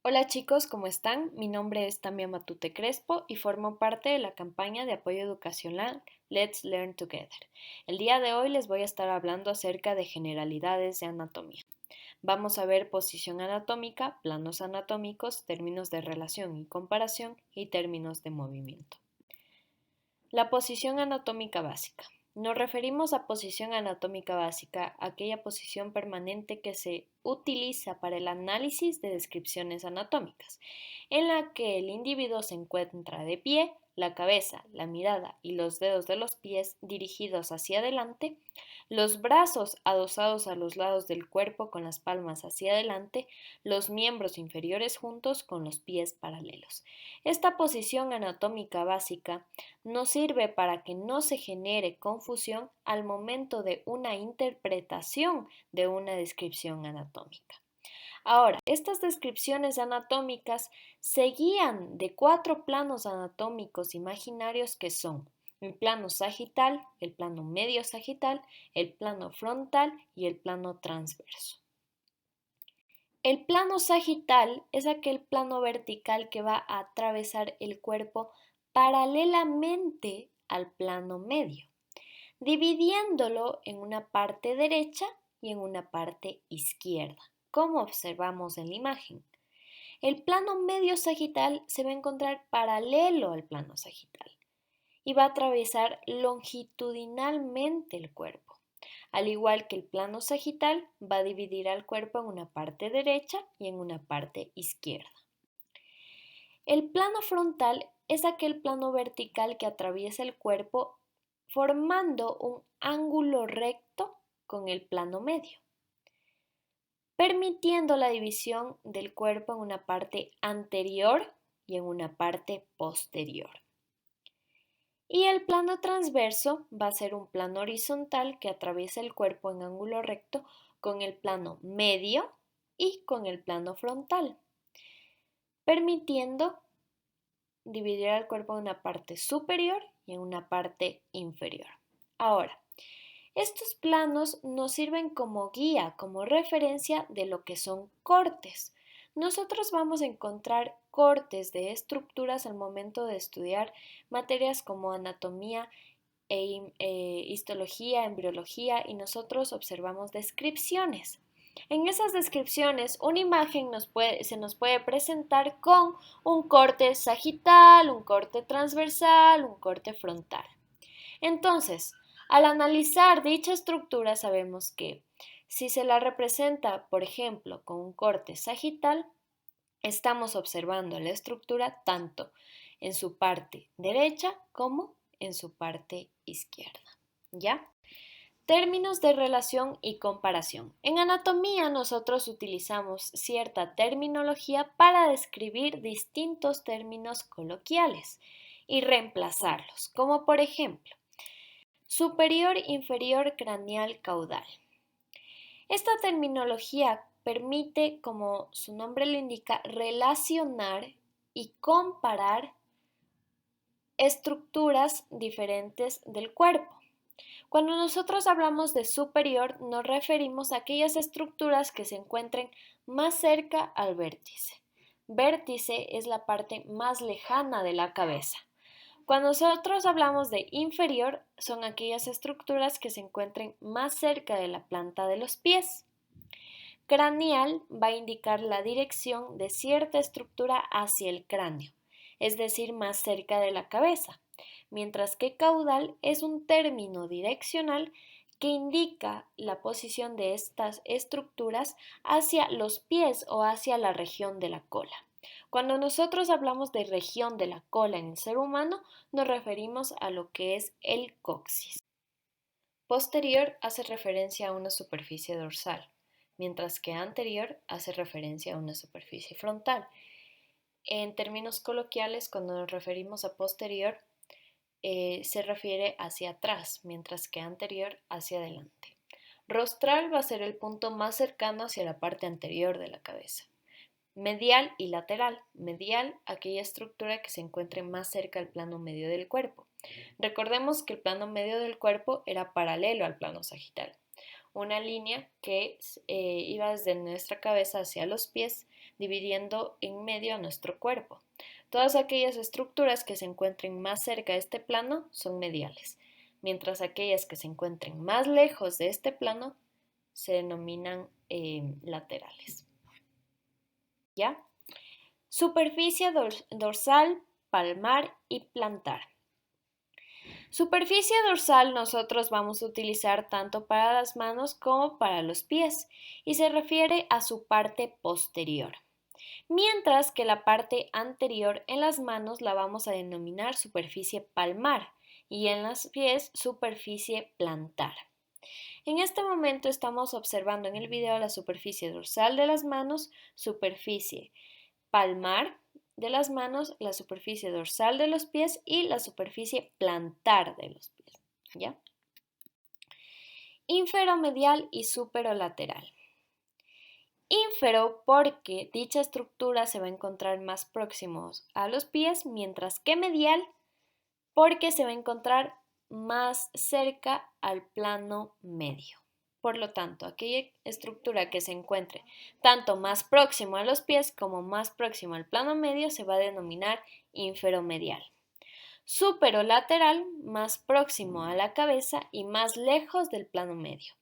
Hola chicos, ¿cómo están? Mi nombre es Tamia Matute Crespo y formo parte de la campaña de apoyo educacional Let's Learn Together. El día de hoy les voy a estar hablando acerca de generalidades de anatomía. Vamos a ver posición anatómica, planos anatómicos, términos de relación y comparación y términos de movimiento. La posición anatómica básica. Nos referimos a posición anatómica básica, aquella posición permanente que se utiliza para el análisis de descripciones anatómicas, en la que el individuo se encuentra de pie, la cabeza, la mirada y los dedos de los pies dirigidos hacia adelante, los brazos adosados a los lados del cuerpo con las palmas hacia adelante, los miembros inferiores juntos con los pies paralelos. Esta posición anatómica básica nos sirve para que no se genere confusión al momento de una interpretación de una descripción anatómica. Ahora, estas descripciones anatómicas se guían de 4 planos anatómicos imaginarios que son el plano sagital, el plano medio sagital, el plano frontal y el plano transverso. El plano sagital es aquel plano vertical que va a atravesar el cuerpo paralelamente al plano medio, dividiéndolo en una parte derecha y en una parte izquierda, como observamos en la imagen. El plano medio sagital se va a encontrar paralelo al plano sagital y va a atravesar longitudinalmente el cuerpo. Al igual que el plano sagital, va a dividir al cuerpo en una parte derecha y en una parte izquierda. El plano frontal es aquel plano vertical que atraviesa el cuerpo formando un ángulo recto con el plano medio, permitiendo la división del cuerpo en una parte anterior y en una parte posterior. Y el plano transverso va a ser un plano horizontal que atraviesa el cuerpo en ángulo recto con el plano medio y con el plano frontal, permitiendo dividir al cuerpo en una parte superior y en una parte inferior. Ahora, estos planos nos sirven como guía, como referencia de lo que son cortes. Nosotros vamos a encontrar cortes de estructuras al momento de estudiar materias como anatomía histología, embriología y nosotros observamos descripciones. En esas descripciones, una imagen se nos puede presentar con un corte sagital, un corte transversal, un corte frontal. Entonces, al analizar dicha estructura sabemos que si se la representa, por ejemplo, con un corte sagital, estamos observando la estructura tanto en su parte derecha como en su parte izquierda. ¿Ya? Términos de relación y comparación. En anatomía nosotros utilizamos cierta terminología para describir distintos términos coloquiales y reemplazarlos, como por ejemplo, superior, inferior, craneal, caudal. Esta terminología permite, como su nombre lo indica, relacionar y comparar estructuras diferentes del cuerpo. Cuando nosotros hablamos de superior, nos referimos a aquellas estructuras que se encuentren más cerca al vértice. Vértice es la parte más lejana de la cabeza. Cuando nosotros hablamos de inferior, son aquellas estructuras que se encuentren más cerca de la planta de los pies. Craneal va a indicar la dirección de cierta estructura hacia el cráneo, es decir, más cerca de la cabeza, mientras que caudal es un término direccional que indica la posición de estas estructuras hacia los pies o hacia la región de la cola. Cuando nosotros hablamos de región de la cola en el ser humano, nos referimos a lo que es el coxis. Posterior hace referencia a una superficie dorsal, mientras que anterior hace referencia a una superficie frontal. En términos coloquiales, cuando nos referimos a posterior, se refiere hacia atrás, mientras que anterior hacia adelante. Rostral va a ser el punto más cercano hacia la parte anterior de la cabeza. Medial y lateral. Medial, aquella estructura que se encuentre más cerca al plano medio del cuerpo. Recordemos que el plano medio del cuerpo era paralelo al plano sagital, una línea que iba desde nuestra cabeza hacia los pies, dividiendo en medio a nuestro cuerpo. Todas aquellas estructuras que se encuentren más cerca de este plano son mediales, mientras aquellas que se encuentren más lejos de este plano se denominan laterales. ¿Ya? Superficie dorsal, palmar y plantar. Superficie dorsal nosotros vamos a utilizar tanto para las manos como para los pies y se refiere a su parte posterior. Mientras que la parte anterior en las manos la vamos a denominar superficie palmar y en los pies superficie plantar. En este momento estamos observando en el video la superficie dorsal de las manos, superficie palmar de las manos, la superficie dorsal de los pies y la superficie plantar de los pies. ¿Ya? Inferomedial y superolateral. Ínfero porque dicha estructura se va a encontrar más próximos a los pies, mientras que medial porque se va a encontrar más cerca al plano medio. Por lo tanto, aquella estructura que se encuentre tanto más próximo a los pies como más próximo al plano medio se va a denominar inferomedial. Superolateral, más próximo a la cabeza y más lejos del plano medio.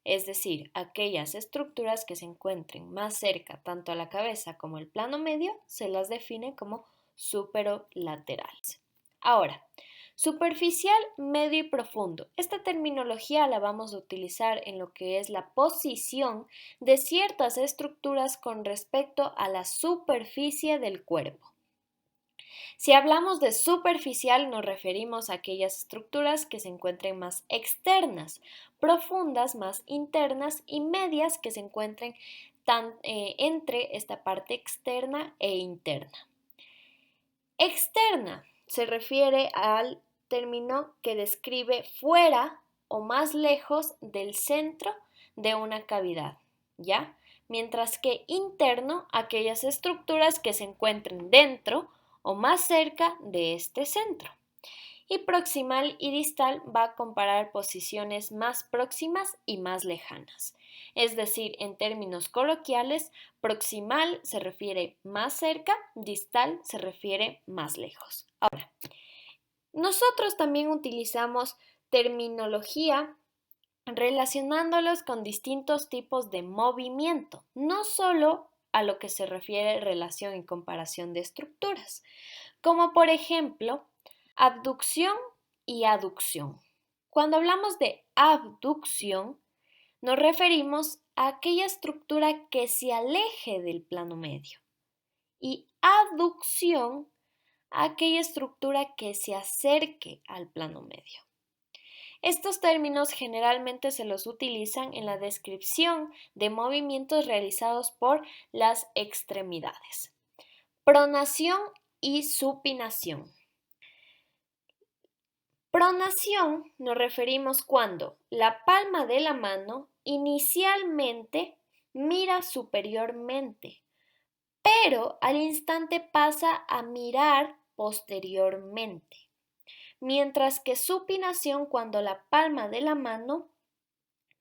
Es decir, aquellas estructuras que se encuentren más cerca tanto a la cabeza como al plano medio se las define como superolaterales. Ahora, superficial, medio y profundo. Esta terminología la vamos a utilizar en lo que es la posición de ciertas estructuras con respecto a la superficie del cuerpo. Si hablamos de superficial, nos referimos a aquellas estructuras que se encuentren más externas, profundas, más internas y medias que se encuentren entre esta parte externa e interna. Externa se refiere al término que describe fuera o más lejos del centro de una cavidad, ¿ya? Mientras que interno, aquellas estructuras que se encuentren dentro o más cerca de este centro. Y proximal y distal va a comparar posiciones más próximas y más lejanas. Es decir, en términos coloquiales, proximal se refiere más cerca, distal se refiere más lejos. Ahora, nosotros también utilizamos terminología relacionándolos con distintos tipos de movimiento, no solo a lo que se refiere relación y comparación de estructuras, como por ejemplo, abducción y aducción. Cuando hablamos de abducción, nos referimos a aquella estructura que se aleje del plano medio y aducción a aquella estructura que se acerque al plano medio. Estos términos generalmente se los utilizan en la descripción de movimientos realizados por las extremidades. Pronación y supinación. Pronación nos referimos cuando la palma de la mano inicialmente mira superiormente, pero al instante pasa a mirar posteriormente. Mientras que supinación cuando la palma de la mano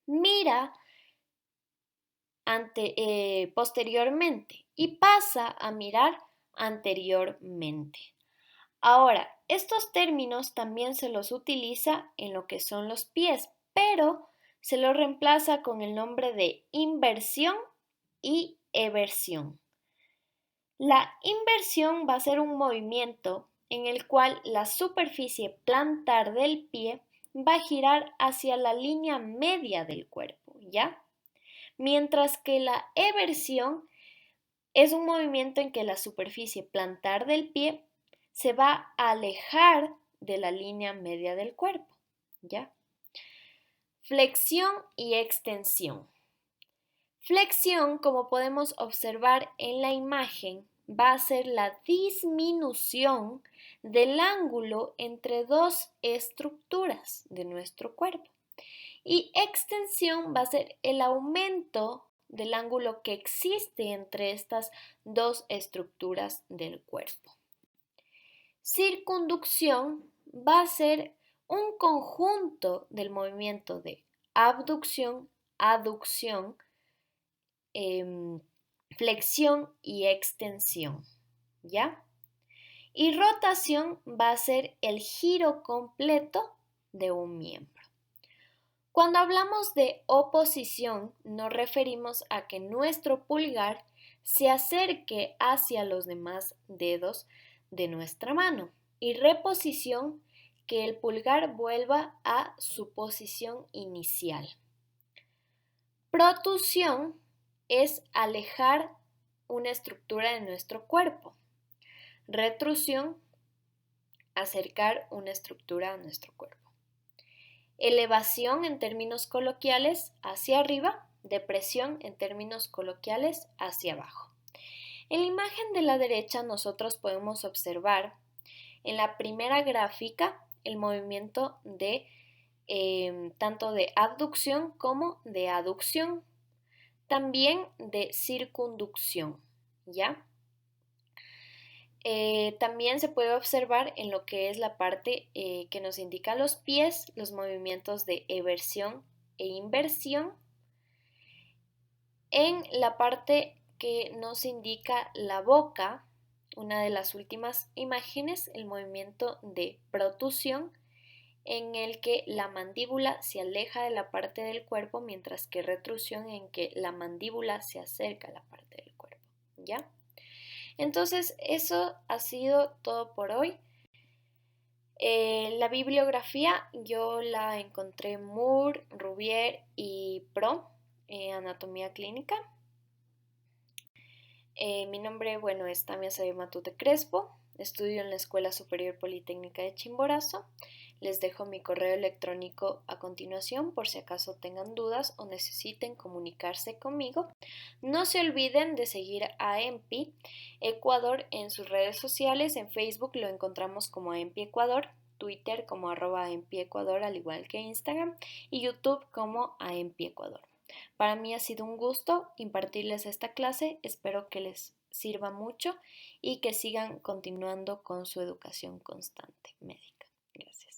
mira posteriormente y pasa a mirar anteriormente. Ahora, estos términos también se los utiliza en lo que son los pies, pero se los reemplaza con el nombre de inversión y eversión. La inversión va a ser un movimiento en el cual la superficie plantar del pie va a girar hacia la línea media del cuerpo, ¿ya? Mientras que la eversión es un movimiento en que la superficie plantar del pie se va a alejar de la línea media del cuerpo, ¿ya? Flexión y extensión. Flexión, como podemos observar en la imagen, va a ser la disminución del ángulo entre dos estructuras de nuestro cuerpo. Y extensión va a ser el aumento del ángulo que existe entre estas dos estructuras del cuerpo. Circunducción va a ser un conjunto del movimiento de abducción, aducción, flexión y extensión, ¿ya? Y rotación va a ser el giro completo de un miembro. Cuando hablamos de oposición, nos referimos a que nuestro pulgar se acerque hacia los demás dedos de nuestra mano. Y reposición, que el pulgar vuelva a su posición inicial. Protusión es alejar una estructura de nuestro cuerpo. Retrusión, acercar una estructura a nuestro cuerpo. Elevación en términos coloquiales hacia arriba, depresión en términos coloquiales hacia abajo. En la imagen de la derecha nosotros podemos observar en la primera gráfica el movimiento de tanto de abducción como de aducción, también de circunducción, ¿ya? También se puede observar en lo que es la parte que nos indica los pies, los movimientos de eversión e inversión. En la parte que nos indica la boca, una de las últimas imágenes, el movimiento de protusión, en el que la mandíbula se aleja de la parte del cuerpo, mientras que retrusión en que la mandíbula se acerca a la parte del cuerpo, ¿ya? Entonces, eso ha sido todo por hoy. La bibliografía yo la encontré Moore, Rubier y Pro, Anatomía Clínica. Mi nombre, bueno, es Tamia Sabe Matute Crespo. Estudio en la Escuela Superior Politécnica de Chimborazo. Les dejo mi correo electrónico a continuación por si acaso tengan dudas o necesiten comunicarse conmigo. No se olviden de seguir a EMPI Ecuador en sus redes sociales. En Facebook lo encontramos como EMPI Ecuador, Twitter como @EMPI Ecuador, al igual que Instagram, y YouTube como EMPI Ecuador. Para mí ha sido un gusto impartirles esta clase. Espero que les sirva mucho y que sigan continuando con su educación constante médica. Gracias.